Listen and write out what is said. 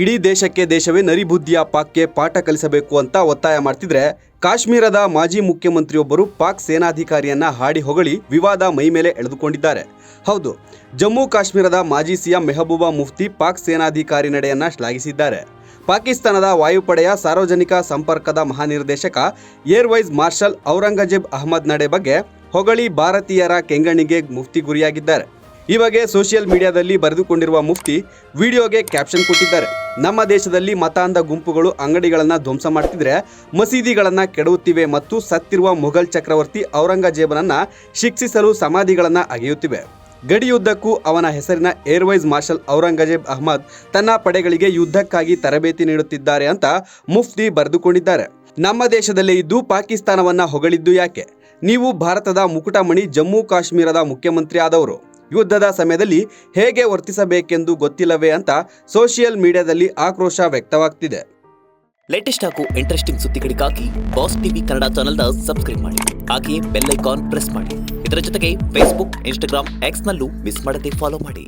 ಇಡೀ ದೇಶವೇ ನರಿಬುದ್ಧಿಯ ಪಾಕ್ಗೆ ಪಾಠ ಕಲಿಸಬೇಕು ಅಂತ ಒತ್ತಾಯ ಮಾಡ್ತಿದ್ರೆ ಕಾಶ್ಮೀರದ ಮಾಜಿ ಮುಖ್ಯಮಂತ್ರಿಯೊಬ್ಬರು ಪಾಕ್ ಸೇನಾಧಿಕಾರಿಯನ್ನ ಹಾಡಿ ಹೊಗಳಿ ವಿವಾದ ಮೈಮೇಲೆ ಎಳೆದುಕೊಂಡಿದ್ದಾರೆ. ಹೌದು, ಜಮ್ಮು ಕಾಶ್ಮೀರದ ಮಾಜಿ ಸಿಎಂ ಮೆಹಬೂಬಾ ಮುಫ್ತಿ ಪಾಕ್ ಸೇನಾಧಿಕಾರಿ ನಡೆಯನ್ನ ಶ್ಲಾಘಿಸಿದ್ದಾರೆ. ಪಾಕಿಸ್ತಾನದ ವಾಯುಪಡೆಯ ಸಾರ್ವಜನಿಕ ಸಂಪರ್ಕದ ಮಹಾನಿರ್ದೇಶಕ air vice marshal Aurangzeb Ahmed ನಡೆ ಬಗ್ಗೆ ಹೊಗಳಿ ಭಾರತೀಯರ ಕೆಂಗಣ್ಣಿಗೆ ಮುಫ್ತಿ ಗುರಿಯಾಗಿದ್ದಾರೆ. ಈ ಬಗ್ಗೆ ಸೋಷಿಯಲ್ ಮೀಡಿಯಾದಲ್ಲಿ ಬರೆದುಕೊಂಡಿರುವ ಮುಫ್ತಿ ವಿಡಿಯೋಗೆ ಕ್ಯಾಪ್ಷನ್ ಕೊಟ್ಟಿದ್ದಾರೆ. ನಮ್ಮ ದೇಶದಲ್ಲಿ ಮತಾಂಧ ಗುಂಪುಗಳು ಅಂಗಡಿಗಳನ್ನು ಧ್ವಂಸ ಮಾಡ್ತಿದ್ರೆ, ಮಸೀದಿಗಳನ್ನು ಕೆಡವುತ್ತಿವೆ ಮತ್ತು ಸತ್ತಿರುವ ಮೊಘಲ್ ಚಕ್ರವರ್ತಿ ಔರಂಗಜೇಬನನ್ನ ಶಿಕ್ಷಿಸಲು ಸಮಾಧಿಗಳನ್ನು ಅಗೆಯುತ್ತಿವೆ. ಗಡಿಯುದ್ದಕ್ಕೂ ಅವನ ಹೆಸರಿನ air vice marshal Aurangzeb Ahmed ತನ್ನ ಪಡೆಗಳಿಗೆ ಯುದ್ಧಕ್ಕಾಗಿ ತರಬೇತಿ ನೀಡುತ್ತಿದ್ದಾರೆ ಅಂತ ಮುಫ್ತಿ ಬರೆದುಕೊಂಡಿದ್ದಾರೆ. ನಮ್ಮ ದೇಶದಲ್ಲೇ ಇದ್ದು ಪಾಕಿಸ್ತಾನವನ್ನ ಹೊಗಳಿದ್ದು ಯಾಕೆ? ನೀವು ಭಾರತದ ಮುಕುಟಮಣಿ ಜಮ್ಮು ಕಾಶ್ಮೀರದ ಮುಖ್ಯಮಂತ್ರಿ ಆದವರು. ಯುದ್ಧದ ಸಮಯದಲ್ಲಿ ಹೇಗೆ ವರ್ತಿಸಬೇಕೆಂದು ಗೊತ್ತಿಲ್ಲವೇ ಅಂತ ಸೋಷಿಯಲ್ ಮೀಡಿಯಾದಲ್ಲಿ ಆಕ್ರೋಶ ವ್ಯಕ್ತವಾಗ್ತಿದೆ. ಲೇಟೆಸ್ಟ್ ಹಾಗೂ ಇಂಟ್ರೆಸ್ಟಿಂಗ್ ಸುದ್ದಿಗಳಿಗಾಗಿ ಬಾಸ್ ಟಿವಿ ಕನ್ನಡ ಚಾನೆಲ್ನ ಸಬ್ಸ್ಕ್ರೈಬ್ ಮಾಡಿ. ಹಾಗೆಯೇ ಬೆಲ್ ಐಕಾನ್ ಪ್ರೆಸ್ ಮಾಡಿ. ಇದರ ಜೊತೆಗೆ ಫೇಸ್ಬುಕ್, ಇನ್ಸ್ಟಾಗ್ರಾಮ್, ಎಕ್ಸ್ನಲ್ಲೂ ಮಿಸ್ ಮಾಡದೆ ಫಾಲೋ ಮಾಡಿ.